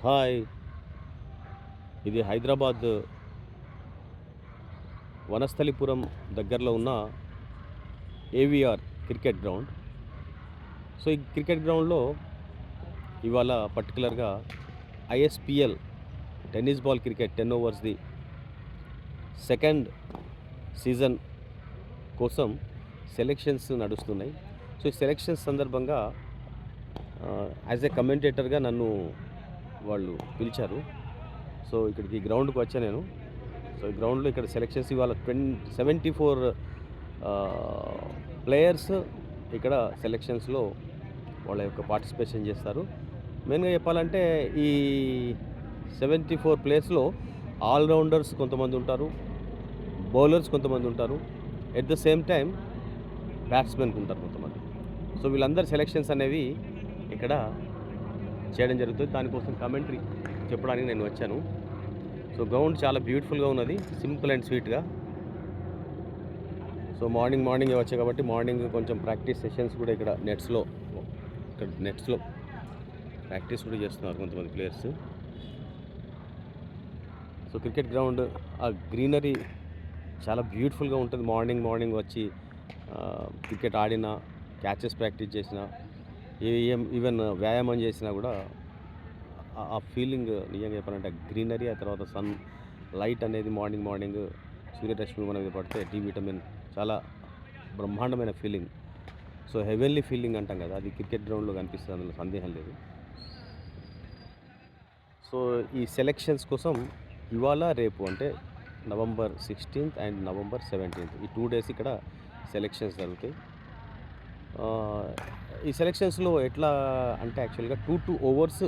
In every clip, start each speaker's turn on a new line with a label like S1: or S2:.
S1: Hi! ఇది హైదరాబాద్ వనస్థలిపురం దగ్గరలో ఉన్న ఏవీఆర్ క్రికెట్ గ్రౌండ్. సో, ఈ క్రికెట్ గ్రౌండ్‌లో ఇవాళ పర్టిక్యులర్‌గా ఐఎస్‌పీఎల్ టెన్నిస్ బాల్ క్రికెట్ 10 ఓవర్స్‌ది సెకండ్ సీజన్ కోసం సెలక్షన్స్ నడుస్తున్నాయి. సో, ఈ సెలక్షన్స్ సందర్భంగా యాస్ ఎ కమెంటేటర్‌గా నన్ను వాళ్ళు పిలిచారు. సో, ఇక్కడికి గ్రౌండ్‌కి వచ్చా నేను. సో, ఈ గ్రౌండ్‌లో ఇక్కడ సెలక్షన్స్ ఇవాళ 74 ప్లేయర్స్ ఇక్కడ సెలక్షన్స్‌లో వాళ్ళ యొక్క పార్టిసిపేషన్ చేస్తారు. మెయిన్‌గా చెప్పాలంటే ఈ 74 ప్లేయర్స్‌లో ఆల్ రౌండర్స్ కొంతమంది ఉంటారు. బౌలర్స్ కొంతమంది ఉంటారు. At the same time batsmen ఉంటారు కొంతమంది. సో, వీళ్ళందరి సెలక్షన్స్ అనేవి ఇక్కడ చేయడం జరుగుతుంది. దానికోసం కామెంటరీ చెప్పడానికి నేను వచ్చాను. సో, గ్రౌండ్ చాలా బ్యూటిఫుల్‌గా ఉన్నది. సింపుల్ అండ్ స్వీట్‌గా. సో, మార్నింగే వచ్చా కాబట్టి మార్నింగ్ కొంచెం ప్రాక్టీస్ సెషన్స్ కూడా ఇక్కడ నెట్స్‌లో ప్రాక్టీస్ కూడా చేస్తున్నారు కొంతమంది ప్లేయర్స్. సో, క్రికెట్ గ్రౌండ్ ఆ గ్రీనరీ చాలా బ్యూటిఫుల్‌గా ఉంటుంది. మార్నింగ్ వచ్చి క్రికెట్ ఆడినా, క్యాచెస్ ప్రాక్టీస్ చేసినా, ఈవెన్ వ్యాయామం చేసినా కూడా ఆ ఫీలింగ్ నిజంగా చెప్పాలంటే గ్రీనరీ, ఆ తర్వాత సన్ లైట్ అనేది మార్నింగ్ సూర్యరశ్మి మన మీద పడితే డి విటమిన్ చాలా బ్రహ్మాండమైన ఫీలింగ్. సో, హెవెన్లీ ఫీలింగ్ అంటాం కదా! అది క్రికెట్ గ్రౌండ్‌లో కనిపిస్తుంది. అందులో సందేహం లేదు. సో, ఈ సెలక్షన్స్ కోసం ఇవాళ, రేపు అంటే నవంబర్ 16థ్ అండ్ నవంబర్ 17థ్ ఈ 2 డేస్ ఇక్కడ సెలక్షన్స్ జరుగుతాయి. ఆహ్, ఈ సెలక్షన్స్‌లో ఎట్లా అంటే యాక్చువల్‌గా 2 ఓవర్స్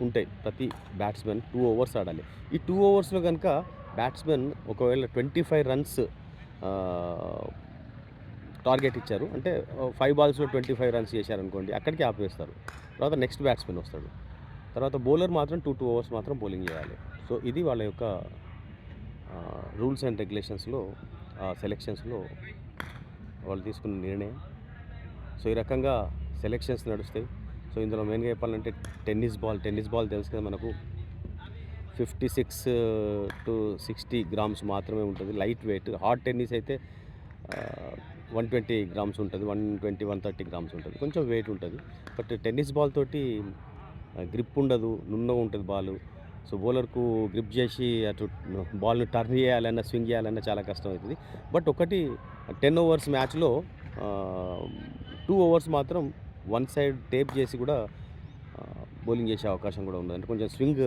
S1: ఉంటాయి. ప్రతి బ్యాట్స్‌మెన్ 2 ఓవర్స్ ఆడాలి. ఈ 2 ఓవర్స్‌లో గనుక బ్యాట్స్‌మెన్ ఒకవేళ 25 రన్స్ ఆహ్, టార్గెట్ ఇచ్చారు. అంటే 5 బాల్స్‌లో 25 రన్స్ చేశారనుకోండి, అక్కడికి ఆపేస్తారు. తర్వాత నెక్స్ట్ బ్యాట్స్‌మెన్ వస్తాడు. తర్వాత బౌలర్ మాత్రం 2 ఓవర్స్ మాత్రం బౌలింగ్ చేయాలి. సో, ఇది వాళ్ళ యొక్క రూల్స్ అండ్ రెగ్యులేషన్స్‌లో సెలక్షన్స్‌లో వాళ్ళు తీసుకున్న నిర్ణయం. సో, ఈ రకంగా సెలక్షన్స్ నడుస్తాయి. సో, ఇందులో మెయిన్‌గా చెప్పాలంటే టెన్నిస్ బాల్ తెలుసు కదా మనకు. 56-60 గ్రామ్స్ మాత్రమే ఉంటుంది. Light weight. హార్డ్ టెన్నిస్ అయితే 120 గ్రామ్స్ ఉంటుంది. 120, 130 గ్రామ్స్ ఉంటుంది. కొంచెం వెయిట్ ఉంటది. బట్ టెన్నిస్ బాల్ తోటి గ్రిప్ ఉండదు. నున్నగా ఉంటది బాలు. సో, బౌలర్‌కు గ్రిప్ చేసి అటు బాల్‌ని టర్న్ చేయాలన్నా, స్వింగ్ చేయాలన్నా చాలా కష్టమవుతది. బట్ ఒకటి 10 ఓవర్స్ మ్యాచ్‌లో 2 ఓవర్స్ మాత్రం వన్ సైడ్ టేప్ చేసి కూడా బౌలింగ్ చేసే అవకాశం కూడా ఉన్నది. అంటే కొంచెం స్వింగ్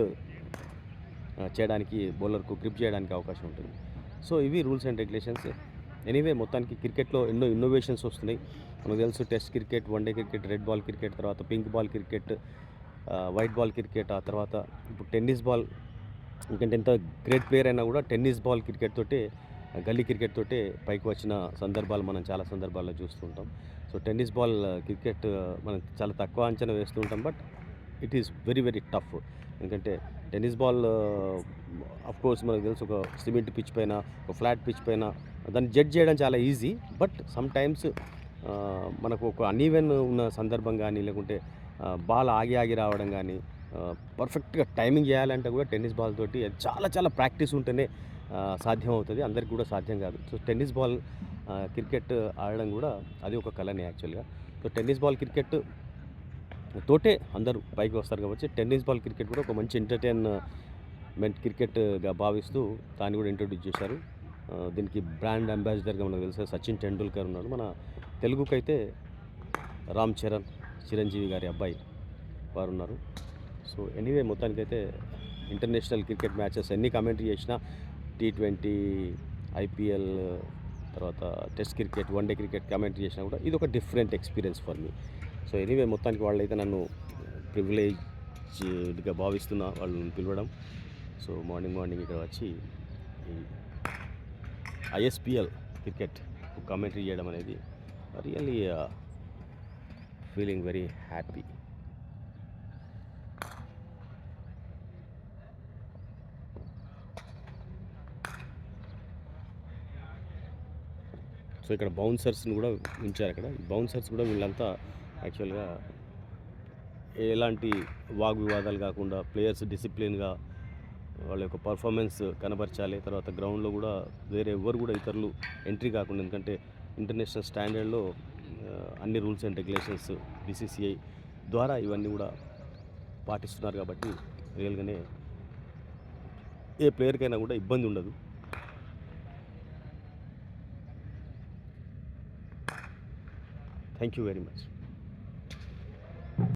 S1: చేయడానికి, బౌలర్‌కు గ్రిప్ చేయడానికి అవకాశం ఉంటుంది. సో, ఇవి రూల్స్ అండ్ రెగ్యులేషన్స్. ఎనీవే మొత్తానికి క్రికెట్‌లో ఎన్నో ఇన్నోవేషన్స్ వస్తున్నాయి. మనకు తెలుసు test cricket, one day cricket, red ball cricket, తర్వాత pink ball cricket, white ball cricket, ఆ తర్వాత ఇప్పుడు టెన్నిస్ బాల్. ఎందుకంటే ఎంత గ్రేట్ ప్లేయర్ అయినా కూడా టెన్నిస్ బాల్ క్రికెట్ తోటే, గల్లీ క్రికెట్ తోటే పైకి వచ్చిన సందర్భాలు మనం చాలా సందర్భాల్లో చూస్తూ ఉంటాం. సో, టెన్నిస్ బాల్ క్రికెట్ మనం చాలా తక్కువ అంచనా వేస్తూ ఉంటాం. But it is very tough. ఎందుకంటే టెన్నిస్ బాల్ ఆఫ్‌కోర్స్ మనకు తెలుసు ఒక సిమెంట్ పిచ్ పైన, ఒక ఫ్లాట్ పిచ్ పైన దాన్ని జడ్జ్ చేయడం చాలా ఈజీ. బట్ సమ్‌టైమ్స్ మనకు ఒక అన్‌ఈవెన్ ఉన్న సందర్భం గానీ, లేకుంటే బాల్ ఆగి రావడం గానీ, పర్ఫెక్ట్‌గా టైమింగ్ చేయాలంటే కూడా టెన్నిస్ బాల్ తోటి అది చాలా ప్రాక్టీస్ ఉంటేనే సాధ్యమవుతది. అందరికి కూడా సాధ్యం కాదు. సో, టెన్నిస్ బాల్ క్రికెట్ ఆడడం కూడా అది ఒక కళనే యాక్చువల్‌గా. సో, టెన్నిస్ బాల్ క్రికెట్ తోటే అందరూ పైకి వస్తారు కాబట్టి టెన్నిస్ బాల్ క్రికెట్ కూడా ఒక మంచి ఎంటర్‌టైన్‌మెంట్ క్రికెట్‌గా భావిస్తూ దాన్ని కూడా ఇంట్రొడ్యూస్ చేశారు. దీనికి బ్రాండ్ అంబాసిడర్‌గా మనకు తెలుసు సచిన్ టెండూల్కర్ ఉన్నాడు. మన తెలుగుకైతే రామ్ చరణ్, చిరంజీవి గారి అబ్బాయి వారున్నారు. సో, ఎనీవే మొత్తానికైతే ఇంటర్నేషనల్ క్రికెట్ మ్యాచెస్ ఎన్ని కామెంటరీ చేసినా టీ20, ఐపీఎల్, తర్వాత test cricket, one day cricket commentary చేసినా కూడా ఇదొక different experience for me. So, anyway మొత్తానికి వాళ్ళైతే నన్ను ప్రివిలేజ్డ్‌గా భావిస్తున్నా వాళ్ళని పిలవడం. సో, మార్నింగ్ ఇక్కడ వచ్చి ఈ ఐఎస్‌పీఎల్ క్రికెట్ కామెంటరీ చేయడం అనేది really feeling very happy. So, ఇక్కడ బౌన్సర్స్‌ని కూడా ఉంచారక్కడ. ఈ బౌన్సర్స్ కూడా వీళ్ళంతా యాక్చువల్‌గా ఎలాంటి వాగ్వివాదాలు కాకుండా ప్లేయర్స్ డిసిప్లిన్గా వాళ్ళ యొక్క పర్ఫార్మెన్స్ కనబరచాలి. తర్వాత గ్రౌండ్లో కూడా వేరే ఎవ్వరు కూడా ఇతరులు ఎంట్రీ కాకుండా, ఎందుకంటే ఇంటర్నేషనల్ స్టాండర్డ్లో అన్ని రూల్స్ అండ్ రెగ్యులేషన్స్ బీసీసీఐ ద్వారా ఇవన్నీ కూడా పాటిస్తున్నారు కాబట్టి రియల్గానే ఏ ప్లేయర్కైనా కూడా ఇబ్బంది ఉండదు. Thank you very much.